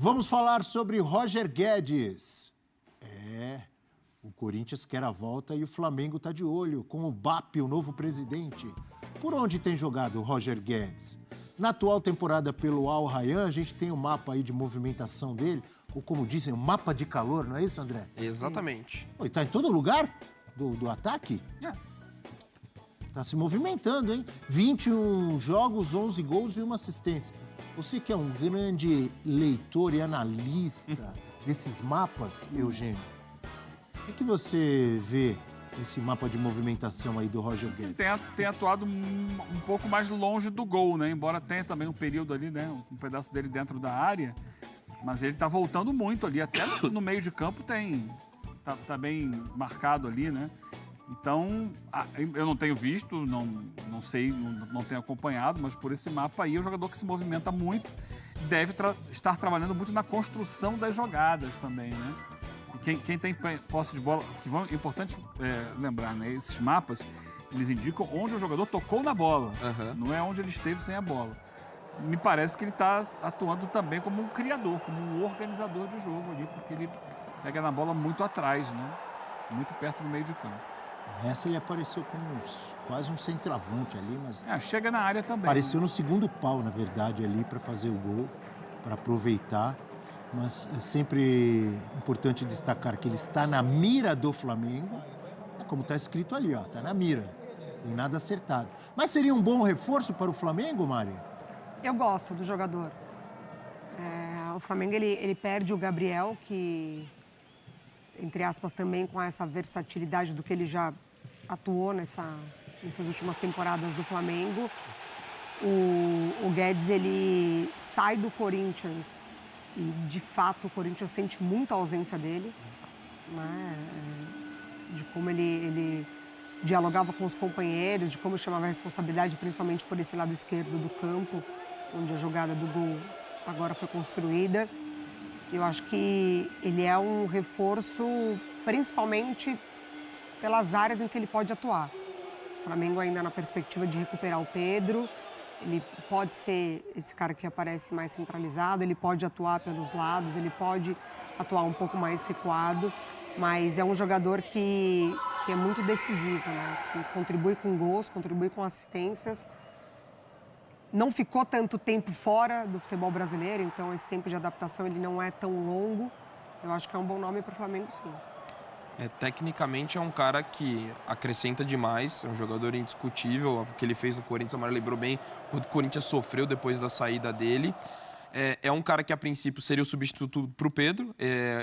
Vamos falar sobre Roger Guedes. O Corinthians quer a volta e o Flamengo está de olho com o BAP, o novo presidente. Por onde tem jogado o Roger Guedes? Na atual temporada pelo Al Rayyan, a gente tem um mapa aí de movimentação dele, ou como dizem, um mapa de calor, não é isso, André? Exatamente. Ele está em todo lugar do ataque? Está se movimentando, hein? 21 jogos, 11 gols e uma assistência. Você que é um grande leitor e analista desses mapas, Eugênio, o que você vê nesse mapa de movimentação aí do Roger Guedes? Ele tem atuado um pouco mais longe do gol, né? Embora tenha também um período ali, né? Um pedaço dele dentro da área. Mas ele tá voltando muito ali. Até no meio de campo tá bem marcado ali, né? Então, eu não tenho visto, não sei, não tenho acompanhado, mas por esse mapa aí, é um jogador que se movimenta muito, deve estar trabalhando muito na construção das jogadas também, né? E quem tem posse de bola, é importante lembrar, né? Esses mapas, eles indicam onde o jogador tocou na bola, não é onde ele esteve sem a bola. Me parece que ele está atuando também como um criador, como um organizador de jogo ali, porque ele pega na bola muito atrás, né? Muito perto do meio de campo. Nessa ele apareceu como quase um centroavante ali, mas... chega na área também. Apareceu no segundo pau, na verdade, ali para fazer o gol, para aproveitar. Mas é sempre importante destacar que ele está na mira do Flamengo, como está escrito ali, ó, está na mira, tem nada acertado. Mas seria um bom reforço para o Flamengo, Mari? Eu gosto do jogador. O Flamengo, ele perde o Gabriel, que, entre aspas, também com essa versatilidade do que ele já atuou nessas últimas temporadas do Flamengo. O Guedes, ele sai do Corinthians e, de fato, o Corinthians sente muito a ausência dele, né? De como ele dialogava com os companheiros, de como chamava a responsabilidade, principalmente por esse lado esquerdo do campo, onde a jogada do gol agora foi construída. Eu acho que ele é um reforço, principalmente pelas áreas em que ele pode atuar. O Flamengo ainda na perspectiva de recuperar o Pedro. Ele pode ser esse cara que aparece mais centralizado, ele pode atuar pelos lados, ele pode atuar um pouco mais recuado, mas é um jogador que é muito decisivo, né? Que contribui com gols, contribui com assistências. Não ficou tanto tempo fora do futebol brasileiro, então esse tempo de adaptação ele não é tão longo. Eu acho que é um bom nome para o Flamengo, sim. Tecnicamente é um cara que acrescenta demais, é um jogador indiscutível. O que ele fez no Corinthians, a Mara lembrou bem, quando o Corinthians sofreu depois da saída dele. É um cara que, a princípio, seria o substituto para o Pedro.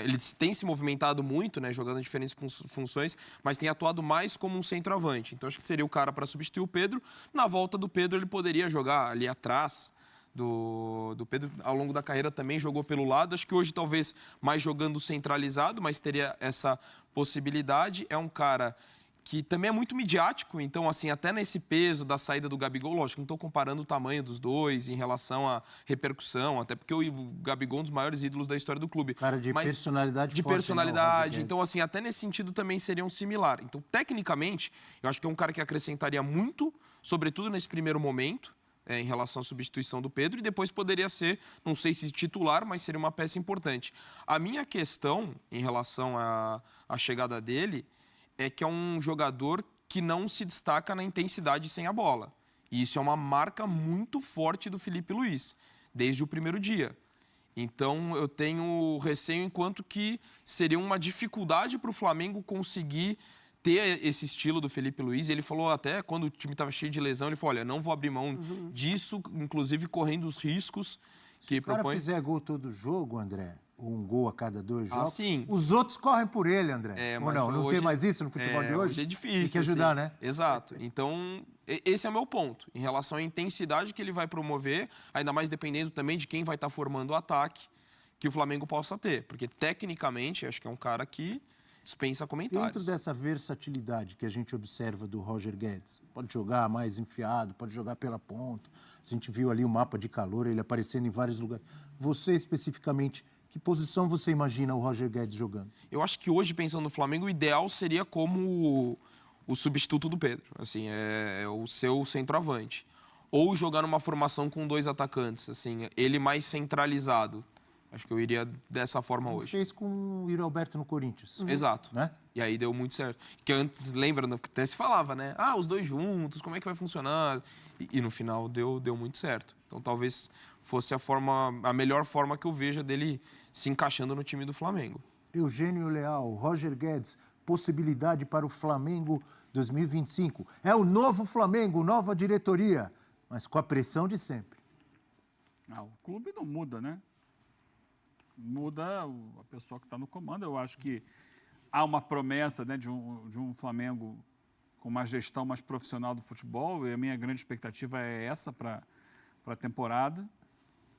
Ele tem se movimentado muito, né, jogando em diferentes funções, mas tem atuado mais como um centroavante. Então, acho que seria o cara para substituir o Pedro. Na volta do Pedro, ele poderia jogar ali atrás do Pedro. Ao longo da carreira também jogou pelo lado. Acho que hoje, talvez, mais jogando centralizado, mas teria essa possibilidade. É um cara que também é muito midiático, então, assim, até nesse peso da saída do Gabigol, lógico, não estou comparando o tamanho dos dois em relação à repercussão, até porque o Gabigol é um dos maiores ídolos da história do clube. Cara de personalidade de forte, personalidade, não, então, assim, até nesse sentido também seria um similar. Então, tecnicamente, eu acho que é um cara que acrescentaria muito, sobretudo nesse primeiro momento, em relação à substituição do Pedro, e depois poderia ser, não sei se titular, mas seria uma peça importante. A minha questão em relação à chegada dele é que é um jogador que não se destaca na intensidade sem a bola. E isso é uma marca muito forte do Felipe Luiz, desde o primeiro dia. Então, eu tenho receio enquanto que seria uma dificuldade para o Flamengo conseguir ter esse estilo do Felipe Luiz. Ele falou até, quando o time estava cheio de lesão, ele falou, olha, não vou abrir mão disso, inclusive correndo os riscos que propõe. Se o cara fizer gol todo jogo, André, um gol a cada 2 jogos, sim. Os outros correm por ele, André. Ou não? Não tem mais isso no futebol de hoje? Hoje é difícil. Tem que ajudar, assim. né? Exato. Então, esse é o meu ponto. Em relação à intensidade que ele vai promover, ainda mais dependendo também de quem vai estar formando o ataque, que o Flamengo possa ter. Porque, tecnicamente, acho que é um cara que dispensa comentários. Dentro dessa versatilidade que a gente observa do Roger Guedes, pode jogar mais enfiado, pode jogar pela ponta. A gente viu ali o mapa de calor, ele aparecendo em vários lugares. Você, especificamente, que posição você imagina o Roger Guedes jogando? Eu acho que hoje, pensando no Flamengo, o ideal seria como o substituto do Pedro. Assim, é o seu centroavante. Ou jogar numa formação com 2 atacantes. Assim, ele mais centralizado. Acho que eu iria dessa forma hoje. Fez com o Yuri Alberto no Corinthians. Exato. Né? E aí deu muito certo. Que antes, lembra, que até se falava, né? Ah, os dois juntos, como é que vai funcionar? E no final deu muito certo. Então talvez fosse a melhor forma que eu veja dele se encaixando no time do Flamengo. Eugênio Leal, Roger Guedes, possibilidade para o Flamengo 2025. É o novo Flamengo, nova diretoria, mas com a pressão de sempre. O clube não muda, né? Muda a pessoa que está no comando. Eu acho que há uma promessa, né, de um Flamengo com uma gestão mais profissional do futebol, e a minha grande expectativa é essa para a temporada.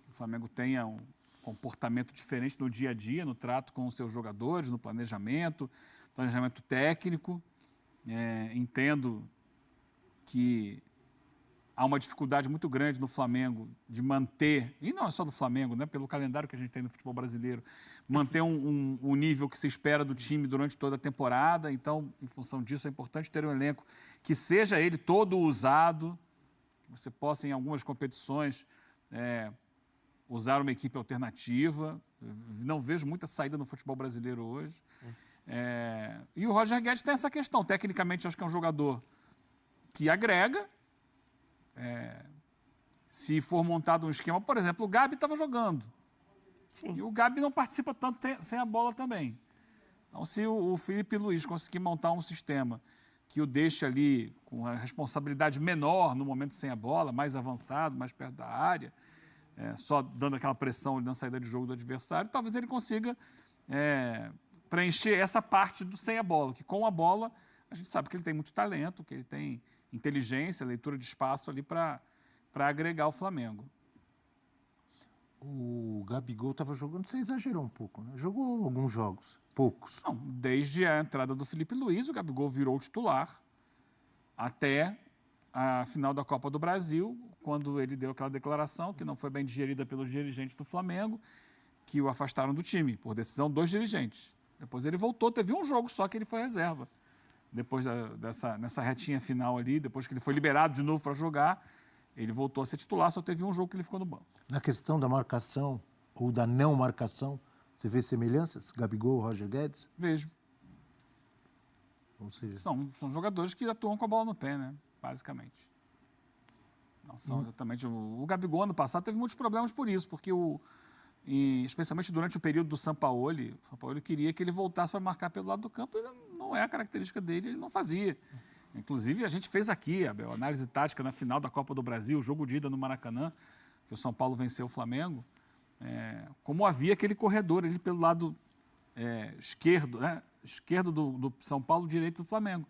O Flamengo tenha um comportamento diferente no dia a dia, no trato com os seus jogadores, no planejamento técnico. Entendo que há uma dificuldade muito grande no Flamengo de manter, e não é só do Flamengo, né, pelo calendário que a gente tem no futebol brasileiro, manter um nível que se espera do time durante toda a temporada. Então, em função disso, é importante ter um elenco que seja ele todo usado, que você possa, em algumas competições, usar uma equipe alternativa. Não vejo muita saída no futebol brasileiro hoje. E o Roger Guedes tem essa questão. Tecnicamente, acho que é um jogador que agrega. Se for montado um esquema, por exemplo, o Gabi estava jogando. Sim. E o Gabi não participa tanto sem a bola também. Então, se o Felipe Luiz conseguir montar um sistema que o deixe ali com a responsabilidade menor no momento sem a bola, mais avançado, mais perto da área, só dando aquela pressão na saída de jogo do adversário, talvez ele consiga preencher essa parte do sem a bola, que com a bola a gente sabe que ele tem muito talento, que ele tem inteligência, leitura de espaço ali para agregar o Flamengo. O Gabigol estava jogando, você exagerou um pouco, né? Jogou alguns jogos, poucos. Não, desde a entrada do Felipe Luiz, o Gabigol virou titular até a final da Copa do Brasil, quando ele deu aquela declaração que não foi bem digerida pelos dirigentes do Flamengo, que o afastaram do time, por decisão dos dirigentes. Depois ele voltou, teve um jogo só que ele foi reserva. Depois nessa retinha final ali, depois que ele foi liberado de novo para jogar, ele voltou a ser titular, só teve um jogo que ele ficou no banco. Na questão da marcação ou da não marcação, você vê semelhanças? Gabigol, Roger Guedes? Vejo. Ou seja, São jogadores que atuam com a bola no pé, né? Basicamente. Não são exatamente... O Gabigol, ano passado, teve muitos problemas por isso, porque especialmente durante o período do Sampaoli, o Sampaoli queria que ele voltasse para marcar pelo lado do campo, e não é a característica dele, ele não fazia. Inclusive, a gente fez aqui a análise tática na final da Copa do Brasil, o jogo de ida no Maracanã, que o São Paulo venceu o Flamengo, como havia aquele corredor ali pelo lado esquerdo, né? Esquerdo do São Paulo, direito do Flamengo.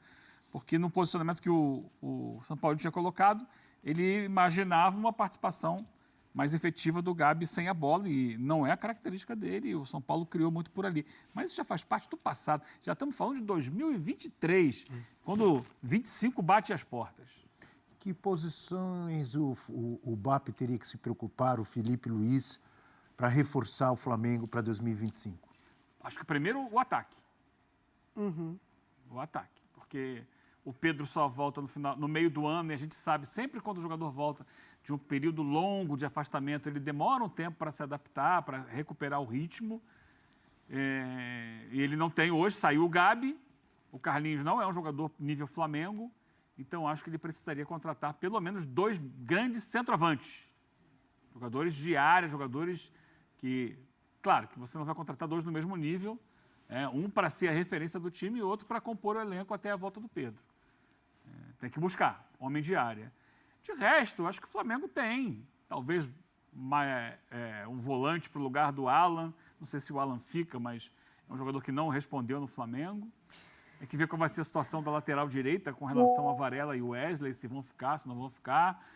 Porque no posicionamento que o São Paulo tinha colocado, ele imaginava uma participação mais efetiva do Gabi sem a bola, e não é a característica dele, o São Paulo criou muito por ali. Mas isso já faz parte do passado. Já estamos falando de 2023, quando 25 bate as portas. que posições o BAP teria que se preocupar, o Felipe Luiz, para reforçar o Flamengo para 2025? Acho que primeiro o ataque. O ataque, porque o Pedro só volta no meio do ano, e a gente sabe, sempre quando o jogador volta de um período longo de afastamento, ele demora um tempo para se adaptar, para recuperar o ritmo. E ele não tem hoje, saiu o Gabi, o Carlinhos não é um jogador nível Flamengo, então acho que ele precisaria contratar pelo menos 2 grandes centroavantes. Jogadores de área, jogadores que... Claro que você não vai contratar 2 no mesmo nível, um para ser a referência do time e outro para compor o elenco até a volta do Pedro. Tem que buscar homem de área. De resto, acho que o Flamengo tem, talvez um volante para o lugar do Alan. Não sei se o Alan fica, mas é um jogador que não respondeu no Flamengo. Tem que ver como vai ser a situação da lateral direita com relação a Varela e o Wesley, se vão ficar, se não vão ficar.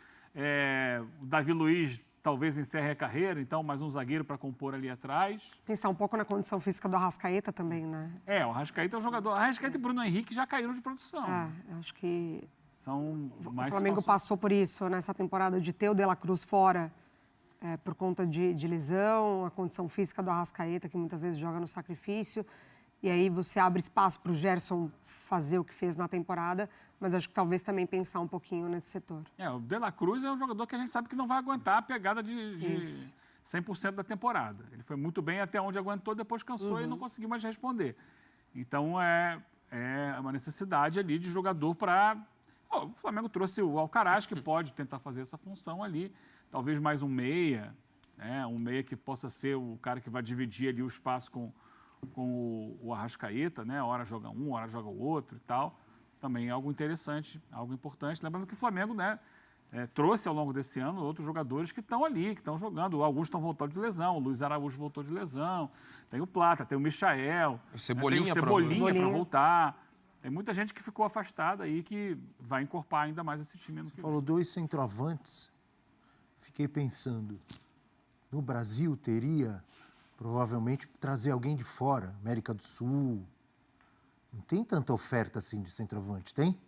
O Davi Luiz talvez encerre a carreira, então mais um zagueiro para compor ali atrás. Pensar um pouco na condição física do Arrascaeta também, né? O Arrascaeta é um jogador... Arrascaeta e Bruno Henrique já caíram de produção. Acho que São mais o Flamengo passou por isso nessa temporada, de ter o De La Cruz fora por conta de lesão, a condição física do Arrascaeta, que muitas vezes joga no sacrifício, e aí você abre espaço para o Gerson fazer o que fez na temporada, mas acho que talvez também pensar um pouquinho nesse setor. O De La Cruz é um jogador que a gente sabe que não vai aguentar a pegada de 100% da temporada. Ele foi muito bem até onde aguentou, depois cansou e não conseguiu mais responder. Então, é uma necessidade ali de jogador para... O Flamengo trouxe o Alcaraz, que pode tentar fazer essa função ali. Talvez mais um meia, né? Um meia que possa ser o cara que vai dividir ali o espaço com o Arrascaeta, né? Hora joga um, hora joga o outro e tal. Também é algo interessante, algo importante. Lembrando que o Flamengo, né, trouxe ao longo desse ano outros jogadores que estão ali, que estão jogando. Alguns estão voltando de lesão, o Luiz Araújo voltou de lesão, tem o Plata, tem o Michael, O Cebolinha, tem o Cebolinha para voltar. Tem muita gente que ficou afastada aí que vai encorpar ainda mais esse time ano que vem. Falou 2 centroavantes. Fiquei pensando, no Brasil teria provavelmente trazer alguém de fora, América do Sul. Não tem tanta oferta assim de centroavante, tem?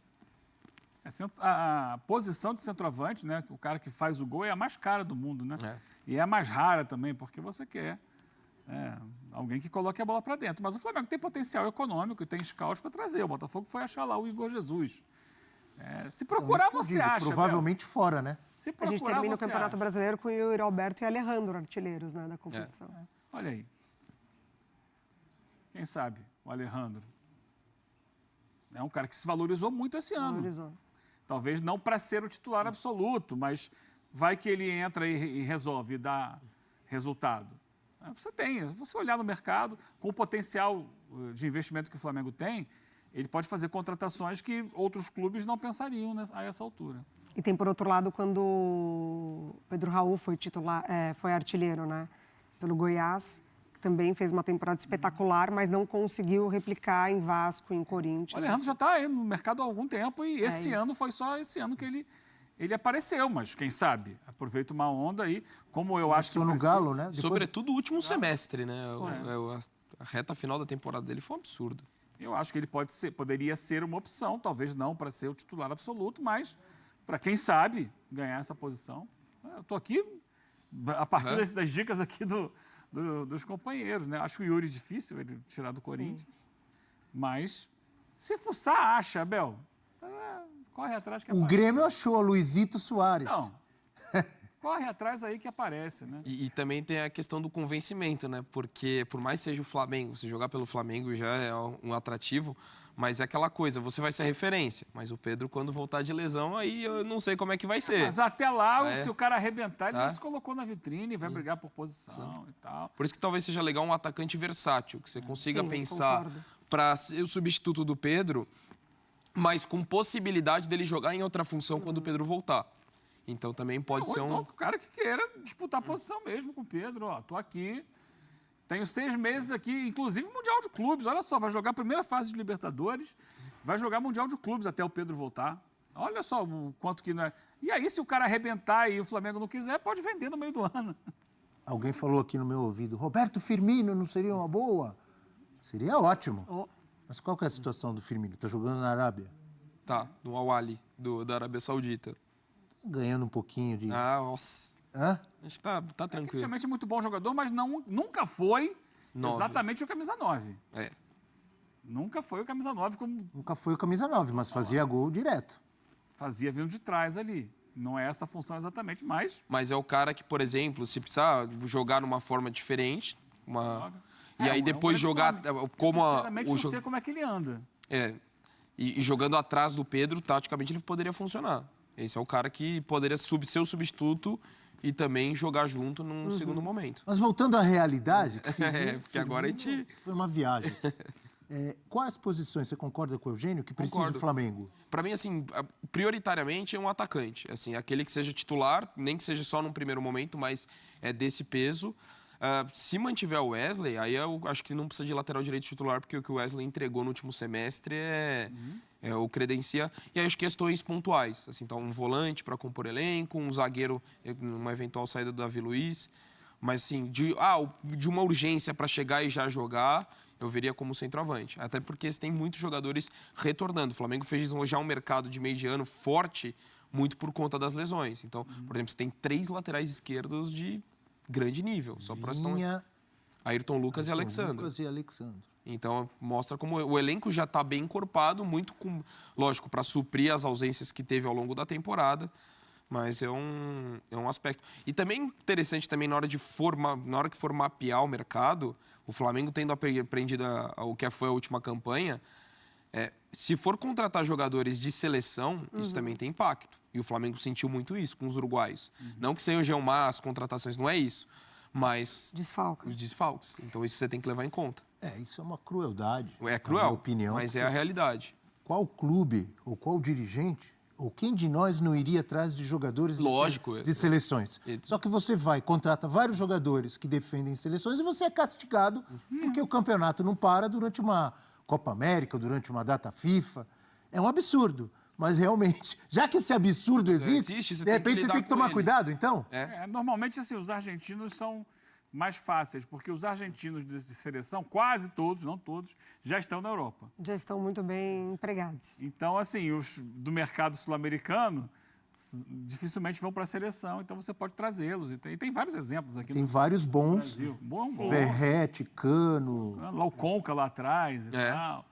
A posição de centroavante, né, o cara que faz o gol, é a mais cara do mundo, né? É. E é a mais rara também, porque você quer alguém que coloque a bola para dentro. Mas o Flamengo tem potencial econômico e tem scouts para trazer. O Botafogo foi achar lá o Igor Jesus. Se procurar, Então, você acha. provavelmente fora, né? Se A procurar, gente termina o você Campeonato acha. Brasileiro com o Yuri Alberto e Alejandro, artilheiros, né, da competição. Olha aí. Quem sabe o Alejandro. É um cara que se valorizou muito esse ano. Valorizou. Talvez não para ser o titular absoluto, mas vai que ele entra e resolve e dá resultado. Se você olhar no mercado, com o potencial de investimento que o Flamengo tem, ele pode fazer contratações que outros clubes não pensariam a essa altura. E tem, por outro lado, quando o Pedro Raul foi foi artilheiro, né, pelo Goiás, que também fez uma temporada espetacular, mas não conseguiu replicar em Vasco, em Corinthians. O Alejandro já está aí no mercado há algum tempo e esse isso. ano foi só esse ano que ele apareceu, mas quem sabe aproveita uma onda aí, como eu acho que no precisa. Galo, né? Depois... Sobretudo o último semestre, né? A reta final da temporada dele foi um absurdo. Eu acho que ele poderia ser uma opção, talvez não para ser o titular absoluto, mas para quem sabe ganhar essa posição. Eu estou aqui a partir das dicas aqui dos companheiros, né? Acho o Yuri difícil ele tirar do Corinthians, mas se fuçar, acha, Abel. Corre atrás que O aparece. Grêmio achou Luizito Soares. Não. Corre atrás aí que aparece, né? E também tem a questão do convencimento, né? Porque por mais que seja o Flamengo, se jogar pelo Flamengo já é um atrativo, mas é aquela coisa, você vai ser referência. Mas o Pedro, quando voltar de lesão, aí eu não sei como é que vai ser. Mas até lá, se o cara arrebentar, ele já É. se colocou na vitrine, vai brigar por posição e tal. Por isso que talvez seja legal um atacante versátil, que você consiga Sim, pensar concordo. para ser o substituto do Pedro, mas com possibilidade dele jogar em outra função quando o Pedro voltar. Então também pode ser Então, um... o cara que queira disputar posição mesmo com o Pedro, ó, tô aqui, tenho 6 meses aqui, inclusive Mundial de Clubes, olha só, vai jogar a primeira fase de Libertadores, vai jogar Mundial de Clubes até o Pedro voltar. Olha só o quanto que não é. E aí, se o cara arrebentar e o Flamengo não quiser, pode vender no meio do ano. Alguém falou aqui no meu ouvido, Roberto Firmino não seria uma boa? Seria ótimo. Oh. Mas qual que é a situação do Firmino? Está jogando na Arábia? Tá, no Al-Ahly, da Arábia Saudita. Ganhando um pouquinho de... Ah, nossa. Hã? A gente tá tranquilo. Tecnicamente é muito bom jogador, mas nunca foi 9. exatamente o camisa 9. É. Nunca foi o camisa 9 como Nunca foi o camisa 9, mas fazia gol direto. fazia vindo de trás ali. Não é essa a função exatamente, mas Mas é o cara que, por exemplo, se precisar jogar numa forma diferente, joga. e aí um depois grande jogar nome. como Eu, sinceramente, o não sei como é que ele anda. e jogando atrás do Pedro, taticamente ele poderia funcionar. Esse é o cara que poderia ser o substituto e também jogar junto num segundo momento. Mas voltando à realidade... que Porque agora a gente... Foi uma viagem. Quais posições, você concorda com o Eugênio, que precisa Concordo. do Flamengo? Para mim, assim, prioritariamente é um atacante. Assim, aquele que seja titular, nem que seja só num primeiro momento, mas é desse peso. Se mantiver o Wesley, aí eu acho que não precisa de lateral direito titular, porque o que o Wesley entregou no último semestre o credencia. E aí as questões pontuais. Assim, então, um volante para compor elenco, um zagueiro numa eventual saída do Davi Luiz. Mas, assim, de uma urgência para chegar e já jogar, eu veria como centroavante. Até porque tem muitos jogadores retornando. O Flamengo fez já um mercado de meio de ano forte, muito por conta das lesões. Então, por exemplo, você tem 3 laterais esquerdos de grande nível. Só para Vinha, Ayrton Lucas e Ayrton Alexandre. Lucas e Alexandre. Então, mostra como o elenco já está bem encorpado, muito lógico, para suprir as ausências que teve ao longo da temporada. Mas é um aspecto. E também interessante também na hora que for mapear o mercado, o Flamengo tendo aprendido o que foi a última campanha, se for contratar jogadores de seleção, isso também tem impacto. E o Flamengo sentiu muito isso com os uruguaios. Não que sejam más contratações, não é isso. Mas os desfalques. Então isso você tem que levar em conta. Isso é uma crueldade. É cruel, na minha opinião, mas é a realidade. Qual clube ou qual dirigente ou quem de nós não iria atrás de jogadores de seleções? Só que você contrata vários jogadores que defendem seleções e você é castigado porque o campeonato não para durante uma Copa América, durante uma data FIFA. É um absurdo. Mas realmente, já que esse absurdo existe de repente você tem que tomar cuidado, então? Normalmente, assim, os argentinos são mais fáceis, porque os argentinos de seleção, quase todos, não todos, já estão na Europa. Já estão muito bem empregados. Então, assim, os do mercado sul-americano dificilmente vão para a seleção, então você pode trazê-los. E tem vários exemplos aqui. Tem vários bons. Bom. Verrete, Cano. Lá o Conca lá atrás e tal.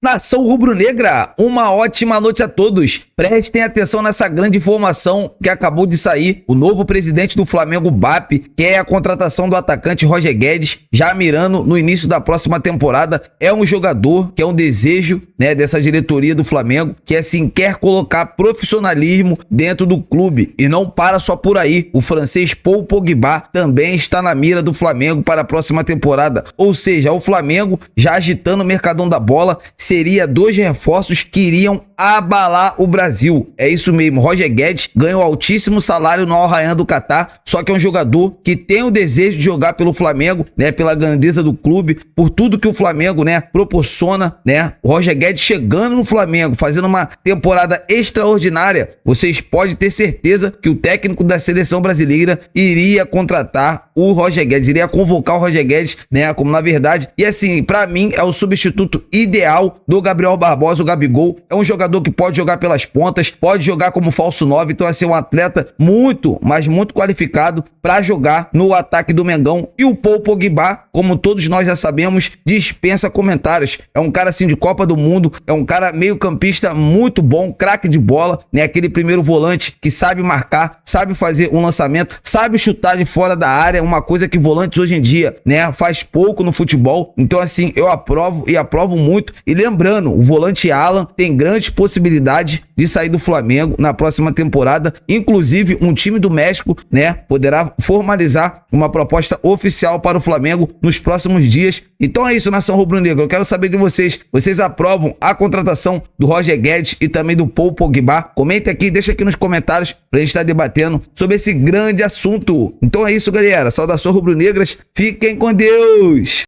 Nação Rubro-Negra, uma ótima noite a todos. Prestem atenção nessa grande informação que acabou de sair. O novo presidente do Flamengo, BAP, quer a contratação do atacante Roger Guedes, já mirando no início da próxima temporada. É um jogador que é um desejo, né, dessa diretoria do Flamengo, que assim quer colocar profissionalismo dentro do clube e não para só por aí. O francês Paul Pogba também está na mira do Flamengo para a próxima temporada. Ou seja, o Flamengo já agitando o mercadão da bola. Seria 2 reforços que iriam abalar o Brasil. É isso mesmo, Roger Guedes ganha um altíssimo salário no Al Rayyan do Catar, só que é um jogador que tem o desejo de jogar pelo Flamengo, né, pela grandeza do clube, por tudo que o Flamengo, né, proporciona, né? O Roger Guedes chegando no Flamengo, fazendo uma temporada extraordinária, vocês podem ter certeza que o técnico da seleção brasileira iria contratar o Roger Guedes, iria convocar o Roger Guedes, né, como na verdade, e assim, pra mim é o substituto ideal do Gabriel Barbosa, o Gabigol. É um jogador que pode jogar pelas pontas, pode jogar como falso 9, então vai ser um atleta muito, mas muito qualificado para jogar no ataque do Mengão. E o Paul Pogba, como todos nós já sabemos, dispensa comentários. É um cara assim de Copa do Mundo, é um cara meio campista muito bom, craque de bola, né? Aquele primeiro volante que sabe marcar, sabe fazer um lançamento, sabe chutar de fora da área, uma coisa que volantes hoje em dia, né, faz pouco no futebol. Então assim, eu aprovo e aprovo muito. E lembrando, o volante Alan tem grandes possibilidades de sair do Flamengo na próxima temporada. Inclusive, um time do México, né, poderá formalizar uma proposta oficial para o Flamengo nos próximos dias. Então é isso, nação rubro-negra. Eu quero saber de vocês. Vocês aprovam a contratação do Roger Guedes e também do Paul Pogba? Comente aqui, deixa aqui nos comentários pra gente estar debatendo sobre esse grande assunto. Então é isso, galera. Saudações rubro-negras. Fiquem com Deus.